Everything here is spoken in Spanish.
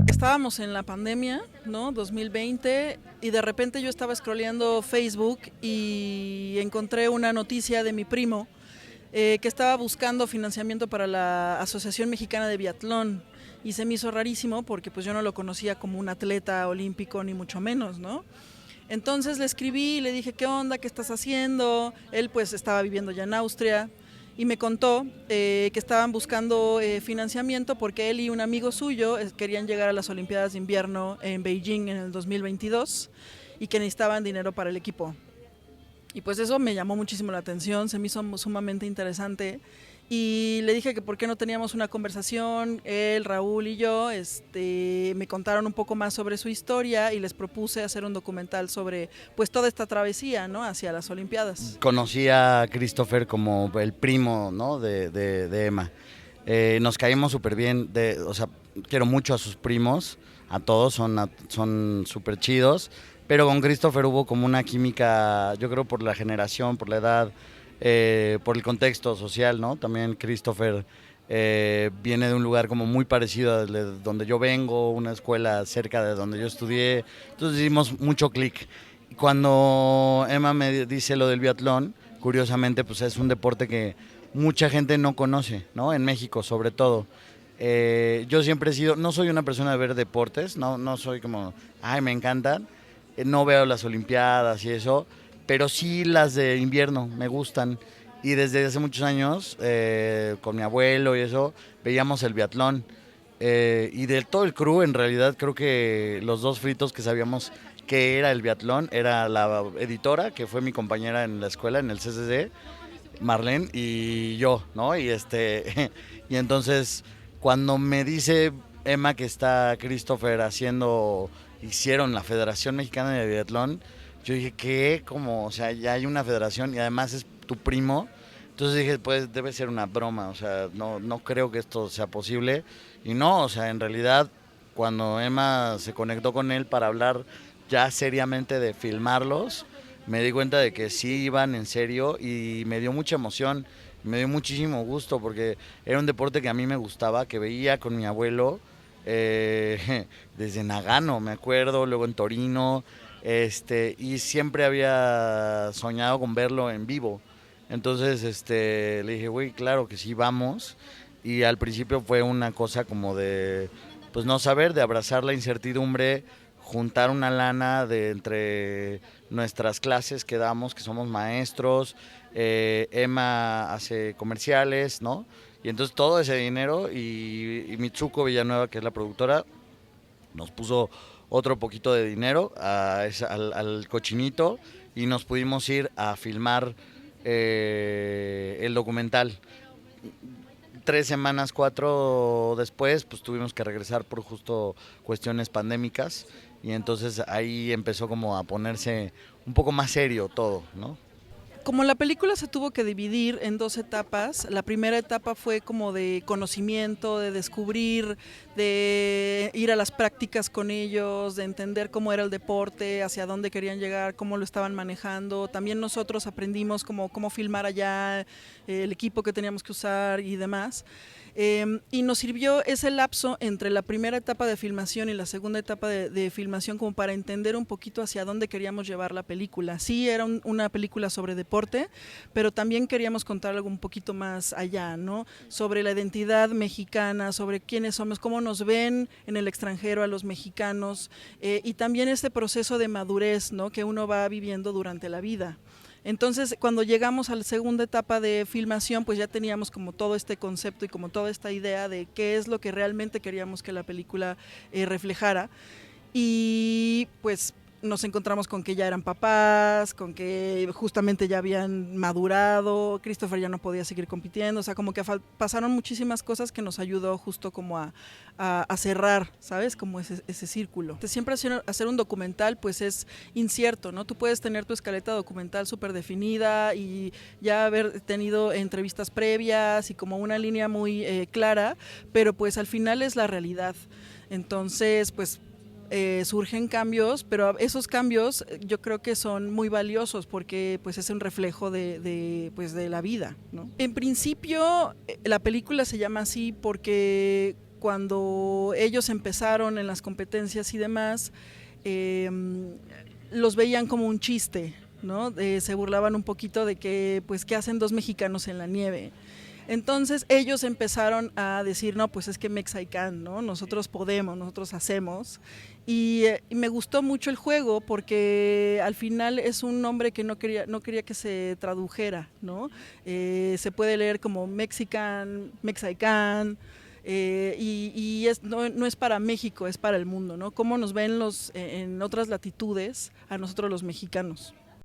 Estábamos en la pandemia, ¿no? 2020, y de repente yo estaba scrolleando Facebook y encontré una noticia de mi primo que estaba buscando financiamiento para la Asociación Mexicana de Biatlón, y se me hizo rarísimo porque pues yo no lo conocía como un atleta olímpico ni mucho menos, ¿no? Entonces le escribí y le dije, ¿qué onda? ¿Qué estás haciendo? Él pues estaba viviendo ya en Austria y me contó que estaban buscando financiamiento porque él y un amigo suyo querían llegar a las Olimpiadas de Invierno en Beijing en el 2022 y que necesitaban dinero para el equipo. Y pues eso me llamó muchísimo la atención, se me hizo sumamente interesante y le dije que por qué no teníamos una conversación, él, Raúl y yo, me contaron un poco más sobre su historia y les propuse hacer un documental sobre pues toda esta travesía, ¿no? Hacia las Olimpiadas. Conocí a Christopher como el primo, ¿no? de Emma. Nos caímos súper bien, o sea, quiero mucho a sus primos, a todos, son súper chidos, pero con Christopher hubo como una química, yo creo por la generación, por la edad, por el contexto social, ¿no? También Christopher viene de un lugar como muy parecido a donde yo vengo, una escuela cerca de donde yo estudié, entonces hicimos mucho clic. Cuando Emma me dice lo del biatlón, curiosamente pues es un deporte que mucha gente no conoce, ¿no? En México sobre todo. Yo siempre he sido, no soy una persona de ver deportes, no soy como, ay, me encantan, no veo las Olimpiadas y eso, pero sí las de invierno me gustan. Y desde hace muchos años, con mi abuelo y eso, veíamos el biatlón. Y de todo el crew, en realidad, creo que los dos fritos que sabíamos que era el biatlón era la editora, que fue mi compañera en la escuela, en el CCC, Marlene, y yo, ¿no? Y y entonces, cuando me dice Emma que está Christopher hicieron la Federación Mexicana de Biatlón, yo dije, ¿qué? Como, o sea, ya hay una federación y además es tu primo. Entonces dije, pues debe ser una broma, o sea, no creo que esto sea posible. Y no, o sea, en realidad, cuando Emma se conectó con él para hablar ya seriamente de filmarlos, me di cuenta de que sí iban en serio y me dio mucha emoción, me dio muchísimo gusto porque era un deporte que a mí me gustaba, que veía con mi abuelo desde Nagano, me acuerdo, luego en Torino, y siempre había soñado con verlo en vivo. Entonces le dije, güey, claro que sí, vamos. Y al principio fue una cosa como de, pues no saber, de abrazar la incertidumbre, juntar una lana de entre nuestras clases que damos, que somos maestros, Emma hace comerciales, ¿no? Y entonces todo ese dinero y Mitsuko Villanueva, que es la productora, nos puso otro poquito de dinero al cochinito y nos pudimos ir a filmar el documental. 3 semanas, 4 después, pues tuvimos que regresar por justo cuestiones pandémicas y entonces ahí empezó como a ponerse un poco más serio todo, ¿no? Como la película se tuvo que dividir en dos etapas, la primera etapa fue como de conocimiento, de descubrir, de ir a las prácticas con ellos, de entender cómo era el deporte, hacia dónde querían llegar, cómo lo estaban manejando. También nosotros aprendimos cómo filmar allá, el equipo que teníamos que usar y demás. Y nos sirvió ese lapso entre la primera etapa de filmación y la segunda etapa de filmación como para entender un poquito hacia dónde queríamos llevar la película. Sí, era una película sobre deporte, pero también queríamos contar algo un poquito más allá, ¿no? Sobre la identidad mexicana, sobre quiénes somos, cómo nos ven en el extranjero a los mexicanos, y también este proceso de madurez, ¿no? Que uno va viviendo durante la vida. Entonces, cuando llegamos a la segunda etapa de filmación, pues ya teníamos como todo este concepto y como toda esta idea de qué es lo que realmente queríamos que la película reflejara. Y pues nos encontramos con que ya eran papás, con que justamente ya habían madurado, Christopher ya no podía seguir compitiendo, o sea, como que pasaron muchísimas cosas que nos ayudó justo como a cerrar, ¿sabes? Como ese círculo. Siempre hacer un documental pues es incierto, ¿no? Tú puedes tener tu escaleta documental súper definida y ya haber tenido entrevistas previas y como una línea muy clara, pero pues al final es la realidad. Entonces, pues surgen cambios, pero esos cambios yo creo que son muy valiosos porque pues es un reflejo pues, de la vida, ¿no? En principio la película se llama así porque cuando ellos empezaron en las competencias y demás, los veían como un chiste, ¿no? Se burlaban un poquito de que, pues, ¿qué hacen dos mexicanos en la nieve? Entonces ellos empezaron a decir, no, pues es que Mexicán, ¿no? Nosotros podemos, nosotros hacemos. Y me gustó mucho el juego porque al final es un nombre que no quería que se tradujera, ¿no? Se puede leer como Mexican, Mexicán, no es para México, es para el mundo, ¿no? Cómo nos ven en otras latitudes a nosotros los mexicanos.